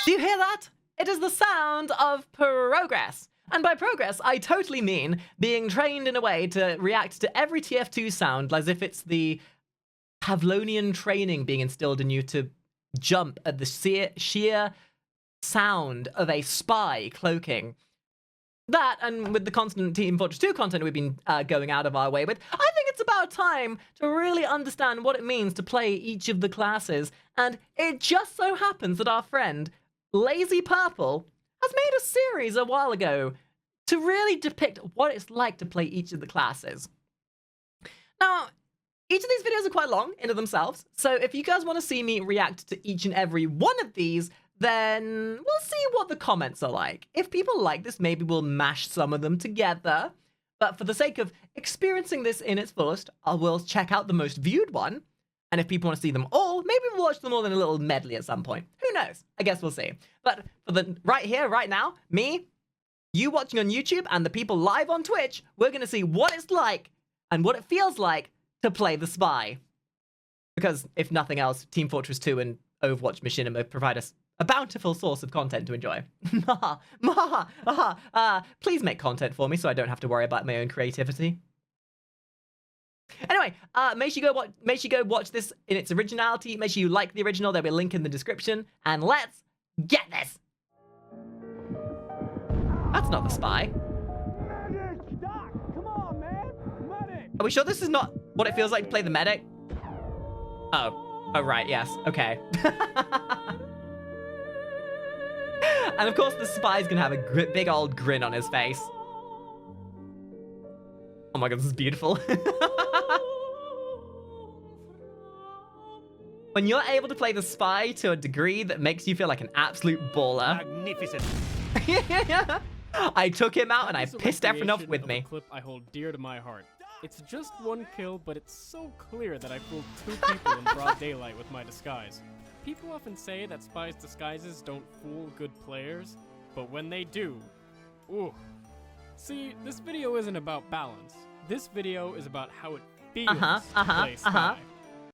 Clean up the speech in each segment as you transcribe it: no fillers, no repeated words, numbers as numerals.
Do you hear that? It is the sound of progress. And by progress, I totally mean being trained in a way to react to every TF2 sound as if it's the Pavlovian training being instilled in you to jump at the sheer sound of a spy cloaking. That, and with the constant Team Fortress 2 content we've been going out of our way with, I think it's about time to really understand what it means to play each of the classes. And it just so happens that our friend, Lazy Purple, has made a series a while ago to really depict what it's like to play each of the classes. Now, each of these videos are quite long into themselves, so if you guys want to see me react to each and every one of these, then we'll see what the comments are like. If people like this, maybe we'll mash some of them together. But for the sake of experiencing this in its fullest, I will check out the most viewed one. And if people want to see them all, maybe we'll watch them all in a little medley at some point. Who knows? I guess we'll see. But for the right here, right now, me, you watching on YouTube, and the people live on Twitch, we're going to see what it's like and what it feels like to play the spy. Because if nothing else, Team Fortress 2 and Overwatch Machinima provide us a bountiful source of content to enjoy. Please make content for me so I don't have to worry about my own creativity. Anyway, make sure you go watch this in its originality. Make sure you like the original. There'll be a link in the description. And let's get this. That's not the spy. Medic! Doc, come on, man! Medic! Are we sure this is not what it feels like to play the medic? Oh. Oh, right, yes. Okay. And of course, the spy's gonna have a big old grin on his face. Oh my god, this is beautiful. When you're able to play the spy to a degree that makes you feel like an absolute baller. Magnificent. I took him out and I This is a pissed everyone off recreation with of me. a clip I hold dear to my heart. It's just one kill, but it's so clear that I fooled 2 people in broad daylight with my disguise. People often say that spies' disguises don't fool good players, but when they do, ooh. See, this video isn't about balance. This video is about how it feels to play spy.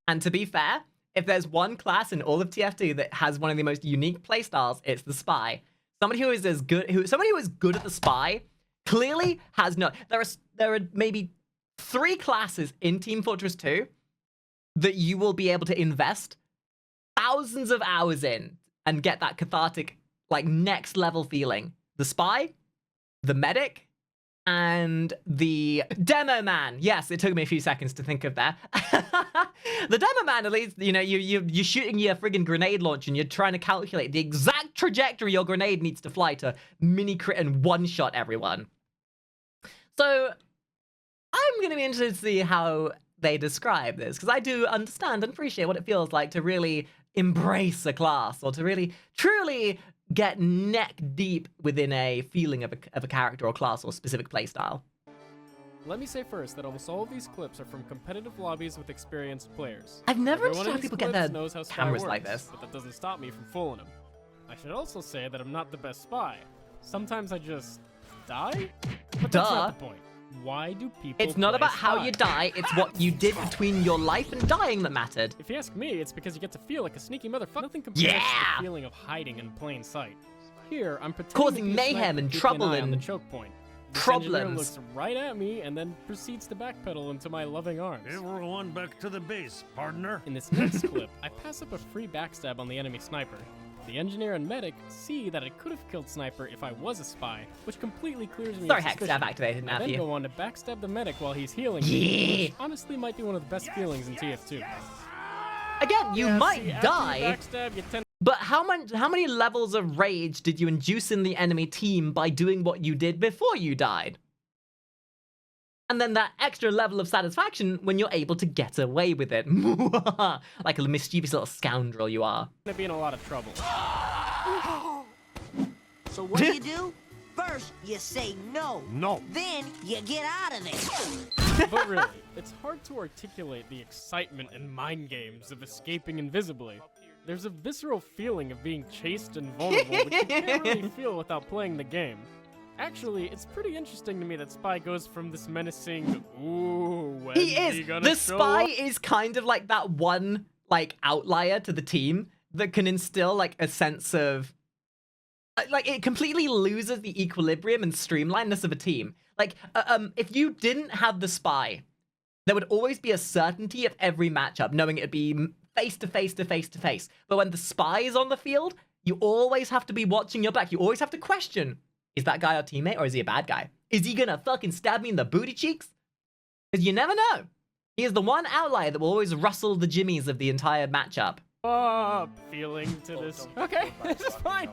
And to be fair, if there's one class in all of TF2 that has one of the most unique playstyles, it's the spy. Somebody who is somebody who is good at the spy clearly has no. There are maybe 3 classes in Team Fortress 2 that you will be able to invest thousands of hours in and get that cathartic, like, next level feeling. The spy, the medic, and the demo man. Yes, it took me a few seconds to think of that. The demo man, at least, you know, you're shooting your friggin' grenade launcher and you're trying to calculate the exact trajectory your grenade needs to fly to mini crit and one-shot everyone. So I'm going to be interested to see how they describe this, because I do understand and appreciate what it feels like to really embrace a class, or to really, truly get neck deep within a feeling of a character or class or specific playstyle. Let me say first that almost all of these clips are from competitive lobbies with experienced players. I've never Every one understood of how these people get clips their knows how spy cameras works, like this. but that doesn't stop me from fooling them. I should also say that I'm not the best spy. Sometimes I just die? But that's not the point. Why do people It's not play about how spy? you die, it's what you did between your life and dying that mattered. If you ask me, it's because you get to feel like a sneaky motherfucker. Nothing compares to the feeling of hiding in plain sight. Here, I'm pretending Causing to be a mayhem sniper and keeping trouble an eye on and the choke point. This engineer problems. looks right at me and then proceeds to backpedal into my loving arms. Everyone back to the base, partner. In this next clip, I pass up a free backstab on the enemy sniper. The engineer and medic see that I could have killed Sniper if I was a spy, which completely clears me Sorry, of Hex, suspicion. stab activated, I then Matthew. go on to backstab the medic while he's healing Yeah. me, which honestly might be one of the best feelings in TF2. Again, you might See, after you die, backstab, you tend but how many levels of rage did you induce in the enemy team by doing what you did before you died? And then that extra level of satisfaction when you're able to get away with it. Like a mischievous little scoundrel you are. to be in a lot of trouble. So what do? First, you say no. No. Then, you get out of there. But really, it's hard to articulate the excitement and mind games of escaping invisibly. There's a visceral feeling of being chased and vulnerable that you can't really feel without playing the game. Actually, it's pretty interesting to me that Spy goes from this menacing, ooh, when's He is. gonna The show spy up? is kind of like that one, like, outlier to the team that can instill, like, a sense of like it completely loses the equilibrium and streamlinedness of a team. Like, if you didn't have the spy, there would always be a certainty of every matchup, knowing it'd be face to face to face to face. But when the spy is on the field, you always have to be watching your back. You always have to question, is that guy our teammate or is he a bad guy? Is he gonna fucking stab me in the booty cheeks? Because you never know. He is the one outlier that will always rustle the jimmies of the entire matchup. Feeling to this. Okay, this is fine.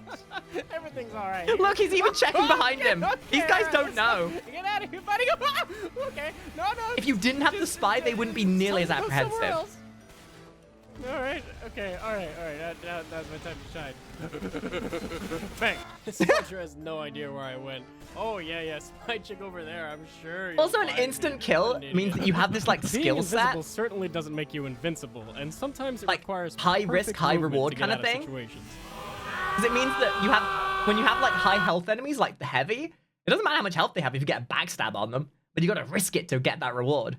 Everything's alright. Look, he's even checking behind him. Okay, These guys don't know. Get out of here, buddy. Okay, no. If you didn't have the spy, they wouldn't be nearly as apprehensive. Alright, okay, alright. That's my time to shine. Bang! This soldier has no idea where I went. Oh, yeah, spy chick over there, I'm sure. Also, an instant kill means that you have this, like, skill set. Being invisible certainly doesn't make you invincible, and sometimes it like, requires high risk, high reward kind of thing. Because it means that you have, when you have, like, high health enemies, like the heavy, it doesn't matter how much health they have if you get a backstab on them, but you gotta risk it to get that reward.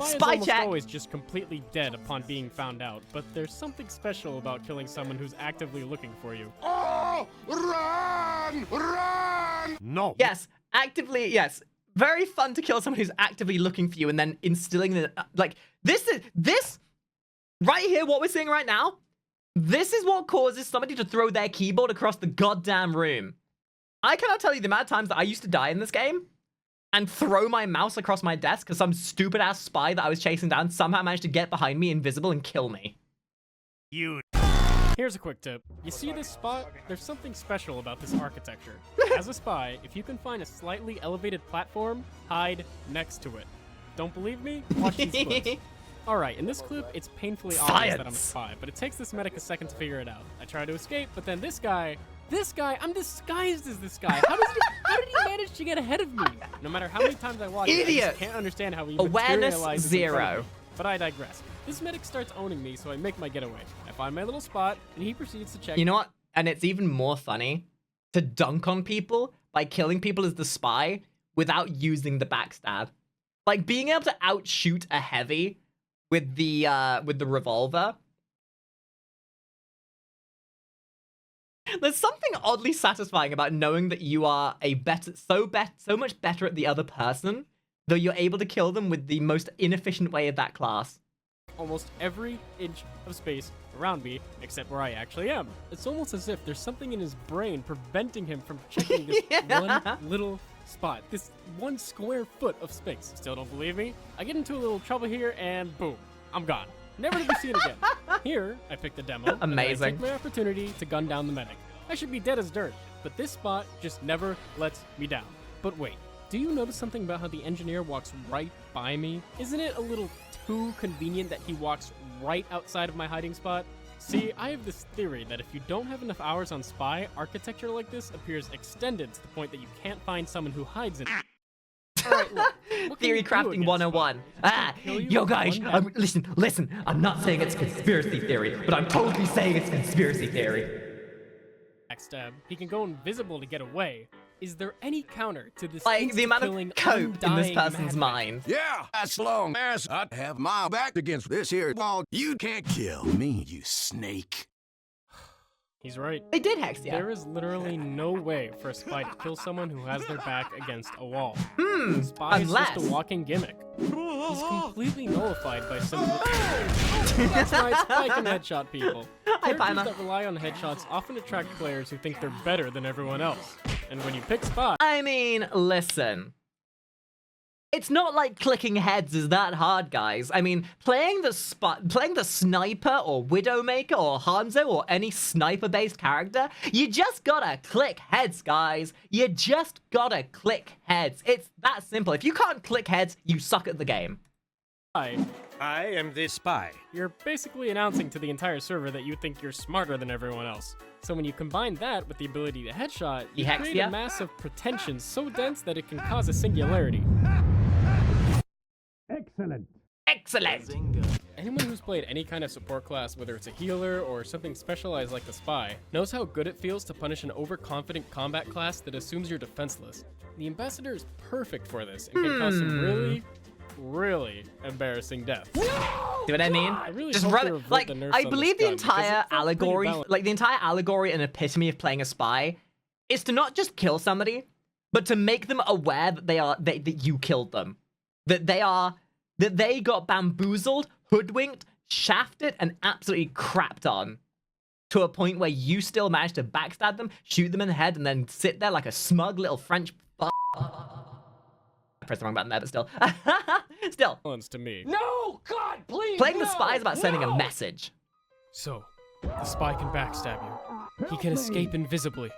Spy check. Always just completely dead upon being found out, but there's something special about killing someone who's actively looking for you. Oh, run! No. Yes, actively, yes. Very fun to kill someone who's actively looking for you and then instilling the, like, this right here, what we're seeing right now, this is what causes somebody to throw their keyboard across the goddamn room. I cannot tell you the amount of times that I used to die in this game and throw my mouse across my desk because some stupid-ass spy that I was chasing down somehow managed to get behind me invisible and kill me. Here's a quick tip. You see this spot? There's something special about this architecture. As a spy, if you can find a slightly elevated platform, hide next to it. Don't believe me? Watch these clips. Alright, in this clip, it's painfully obvious that I'm a spy, but it takes this medic a second to figure it out. I try to escape, but then this guy, I'm disguised as this guy. How did he manage to get ahead of me? No matter how many times I watch it, I just can't understand how he Awareness materializes zero. in front of me. But I digress. This medic starts owning me, so I make my getaway. I find my little spot, and he proceeds to check. You know what? And it's even more funny to dunk on people by killing people as the spy without using the backstab. Like, being able to outshoot a heavy with the revolver. There's something oddly satisfying about knowing that you are so much better at the other person, though you're able to kill them with the most inefficient way of that class. Almost every inch of space around me, except where I actually am. It's almost as if there's something in his brain preventing him from checking this one little spot, this 1 square foot of space. Still don't believe me? I get into a little trouble here, and boom, I'm gone. Never to be seen again. Here, I pick the demo. Amazing. And I take my opportunity to gun down the medic. I should be dead as dirt, but this spot just never lets me down. But wait, do you notice something about how the engineer walks right by me? Isn't it a little too convenient that he walks right outside of my hiding spot? See, I have this theory that if you don't have enough hours on Spy, architecture like this appears extended to the point that you can't find someone who hides in it. Alright, look. Theory crafting 101. Yo guys, listen, I'm not saying it's conspiracy theory, but I'm totally saying it's conspiracy theory. Backstab. He can go invisible to get away. Is there any counter to this? Like, the amount of cope in this person's mind. Yeah, as long as I have my back against this here wall, you can't kill me, you snake. He's right. They did hex you. There is literally no way for a spy to kill someone who has their back against a wall. Spy is just a walking gimmick. He's completely nullified by simple. That's right, Spy can headshot people. Characters that rely on headshots often attract players who think they're better than everyone else. And when you pick Spy... I mean, listen. It's not like clicking heads is that hard, guys. I mean, playing the sniper or Widowmaker or Hanzo or any sniper-based character, you just gotta click heads, guys. You just gotta click heads. It's that simple. If you can't click heads, you suck at the game. I am the spy. You're basically announcing to the entire server that you think you're smarter than everyone else. So when you combine that with the ability to headshot, you create a mass of pretension so dense that it can cause a singularity. Excellent. Excellent. Anyone who's played any kind of support class, whether it's a healer or something specialized like the Spy, knows how good it feels to punish an overconfident combat class that assumes you're defenseless. The Ambassador is perfect for this and can cause some really really embarrassing deaths. See what I mean? I really Just hope they run. revert Like, the nerfs I on believe this the gun, because it entire felt pretty allegory, balanced. like the entire allegory and epitome of playing a spy, is to not just kill somebody, but to make them aware that that you killed them, that they got bamboozled, hoodwinked, shafted, and absolutely crapped on, to a point where you still managed to backstab them, shoot them in the head, and then sit there like a smug little French. I pressed the wrong button there, but still. Still. Balance to me. No, God, please. Playing the no, spy is about sending a no. message. So, the spy can backstab you. He can escape invisibly.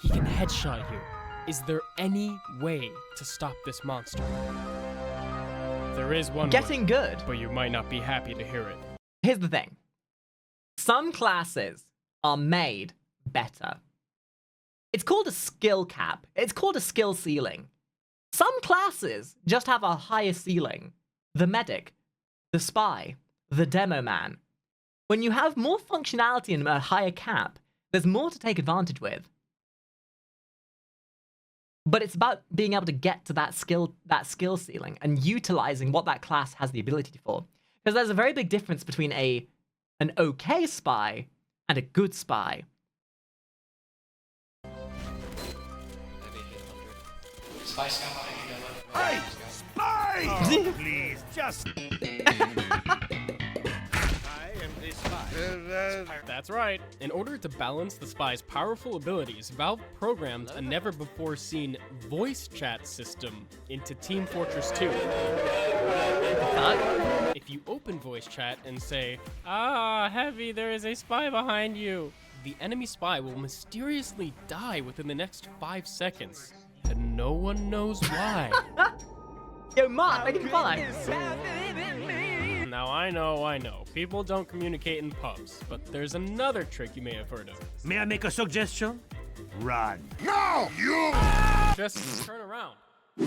He can headshot you. Is there any way to stop this monster? There is one Getting way, good. but you might not be happy to hear it. Here's the thing. Some classes are made better. It's called a skill cap. It's called a skill ceiling. Some classes just have a higher ceiling. The medic, the spy, the demo man. When you have more functionality and a higher cap, there's more to take advantage with. But it's about being able to get to that skill ceiling and utilizing what that class has the ability for. Because there's a very big difference between an okay spy and a good spy. Hey, spy! Oh, please, just. That's right. In order to balance the spy's powerful abilities, Valve programmed a never-before-seen voice chat system into Team Fortress 2. If you open voice chat and say, "Ah, Heavy, there is a spy behind you," the enemy spy will mysteriously die within the next 5 seconds, and no one knows why. Yo, Mark, I can follow. Now, I know. People don't communicate in pubs, but there's another trick you may have heard of. May I make a suggestion? Run. No, you! Just turn around.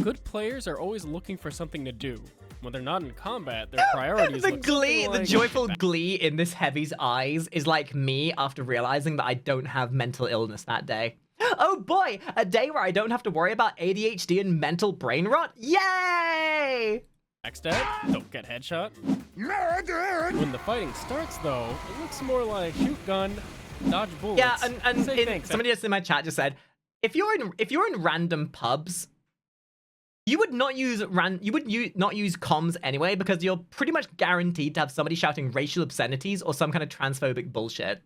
Good players are always looking for something to do. When they're not in combat, their priorities The look glee, something the like... joyful glee in this Heavy's eyes is like me after realizing that I don't have mental illness that day. Oh boy, a day where I don't have to worry about ADHD and mental brain rot? Yay! Backstab, don't get headshot. When the fighting starts, though, it looks more like shoot gun, dodge bullets. Yeah, and say thanks. somebody just in my chat just said, if you're in random pubs, you would not use not use comms anyway, because you're pretty much guaranteed to have somebody shouting racial obscenities or some kind of transphobic bullshit.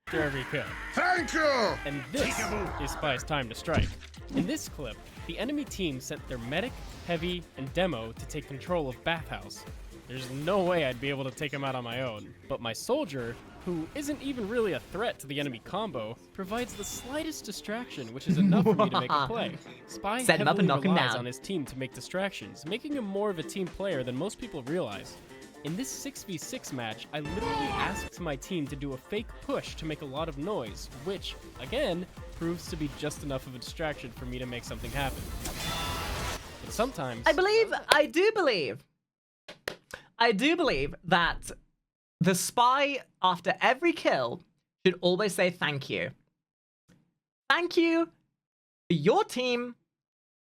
After every kill. Thank you! And this is Spy's time to strike. In this clip, the enemy team sent their medic, heavy, and demo to take control of Bathhouse. There's no way I'd be able to take him out on my own, but my soldier, who isn't even really a threat to the enemy combo, provides the slightest distraction, which is enough for me to make a play. Spy Set him up and knock him relies down. on his team to make distractions, making him more of a team player than most people realize. In this 6v6 match, I literally asked my team to do a fake push to make a lot of noise, which, again, proves to be just enough of a distraction for me to make something happen. But sometimes... I do believe that the spy, after every kill, should always say thank you. Thank you for your team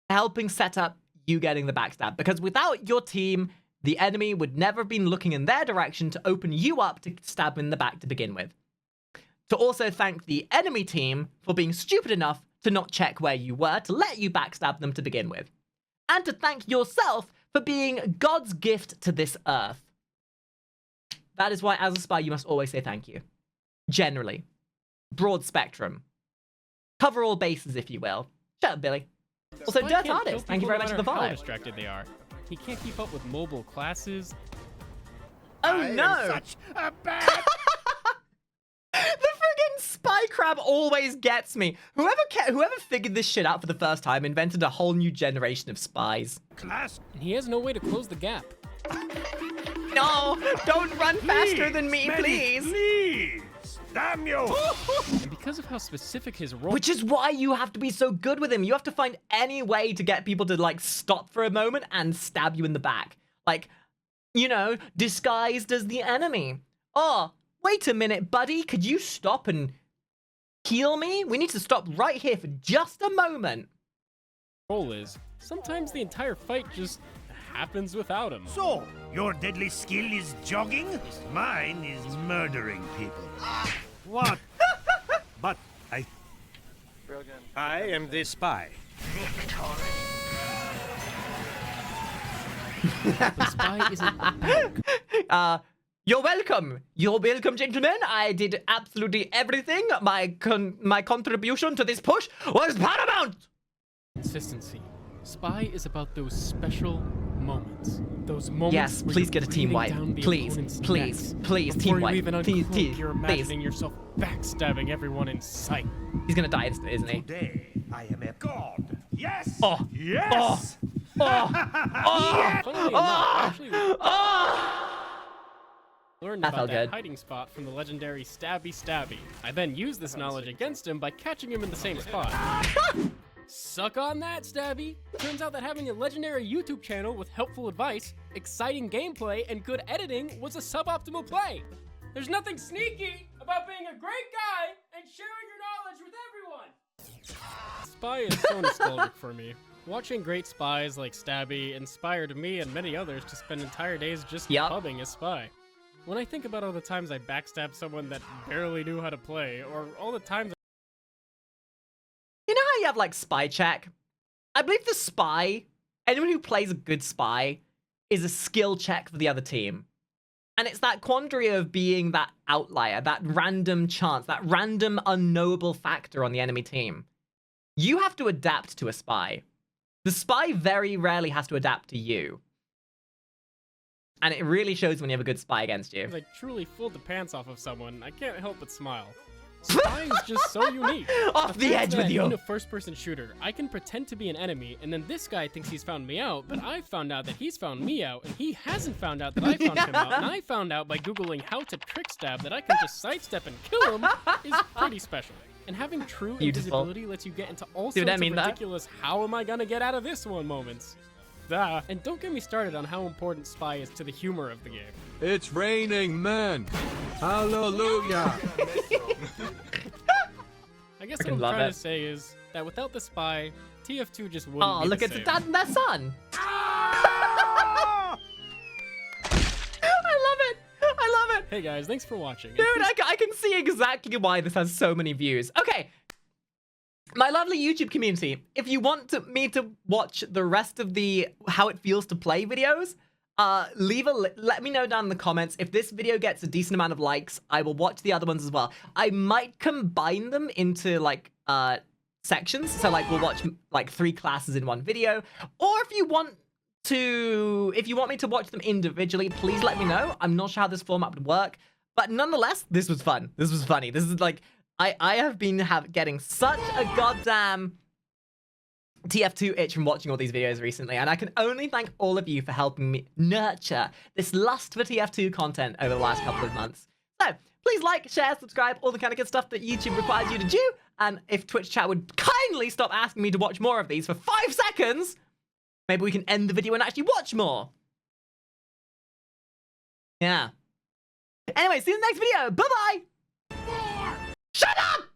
helping set up you getting the backstab, because without your team, the enemy would never have been looking in their direction to open you up to stab in the back to begin with. To also thank the enemy team for being stupid enough to not check where you were to let you backstab them to begin with. And to thank yourself for being God's gift to this earth. That is why, as a spy, you must always say thank you. Generally. Broad spectrum. Cover all bases, if you will. Shut up, Billy. Also, Spy Dirt can't kill Artist, thank you people very much no for the matter how vibe. distracted they are. He can't keep up with mobile classes. Oh I no! am such a bad... The friggin' spy crab always gets me. Whoever figured this shit out for the first time invented a whole new generation of spies. Class. And he has no way to close the gap. No, don't run faster than me, please. Please. Damn you. And because of how specific his role Which is why you have to be so good with him. You have to find any way to get people to, like, stop for a moment and stab you in the back. Like, you know, disguised as the enemy. Oh, wait a minute, buddy. Could you stop and heal me? We need to stop right here for just a moment. is, sometimes the entire fight just happens without him. So, your deadly skill is jogging? Mine is murdering people. What? But I am the spy. The spy isn't back. You're welcome. You're welcome, gentlemen. I did absolutely everything. My contribution to this push was paramount. Consistency. Spy is about those special moments. Those moments. Yes, where please you're get a team breathing wipe. down the Please, opponent's please, necks. please, Before team you wipe. even Please, uncloak, you're please. imagining yourself backstabbing everyone in sight. He's gonna die, isn't he? Today, I am a god. Yes! Oh. Yes! Funnily enough, I actually learned That about felt that good. hiding spot from the legendary Stabby Stabby. I then used this knowledge against him by catching him in the same spot. Suck on that, Stabby! Turns out that having a legendary YouTube channel with helpful advice, exciting gameplay, and good editing was a suboptimal play. There's nothing sneaky about being a great guy and sharing your knowledge with everyone! Spy is so nostalgic for me. Watching great spies like Stabby inspired me and many others to spend entire days just pubbing as Spy. When I think about all the times I backstabbed someone that barely knew how to play, or all the times You know how you have like spy check? I believe the spy, anyone who plays a good spy, is a skill check for the other team. And it's that quandary of being that outlier, that random chance, that random unknowable factor on the enemy team. You have to adapt to a spy. The spy very rarely has to adapt to you. And it really shows when you have a good spy against you. I truly fooled the pants off of someone, I can't help but smile. Spy is just so unique. Off the edge with you. In a first-person shooter, I can pretend to be an enemy, and then this guy thinks he's found me out, but I found out that he's found me out, and he hasn't found out that I found him out, and I found out by Googling how to trick stab that I can just sidestep and kill him is pretty special. And having true invisibility lets you get into all sorts of ridiculous how am I gonna get out of this one moments. And don't get me started on how important Spy is to the humor of the game. It's raining men. Hallelujah. I guess what I'm trying to say is that without the Spy, TF2 just wouldn't Oh, be look the at same. dad and their son. I love it. I love it. Hey guys, thanks for watching. Dude, I can see exactly why this has so many views. Okay. My lovely YouTube community, if you want me to watch the rest of the how it feels to play videos, let me know down in the comments. If this video gets a decent amount of likes, I will watch the other ones as well. I might combine them into like sections. So like we'll watch like 3 classes in one video. Or if you want me to watch them individually, please let me know. I'm not sure how this format would work. But nonetheless, this was fun. This was funny. This is like I have been getting such a goddamn TF2 itch from watching all these videos recently, and I can only thank all of you for helping me nurture this lust for TF2 content over the last couple of months. So, please like, share, subscribe, all the kind of good stuff that YouTube requires you to do, and if Twitch chat would kindly stop asking me to watch more of these for 5 seconds, maybe we can end the video and actually watch more. Yeah. Anyway, see you in the next video. Bye-bye! Shut up!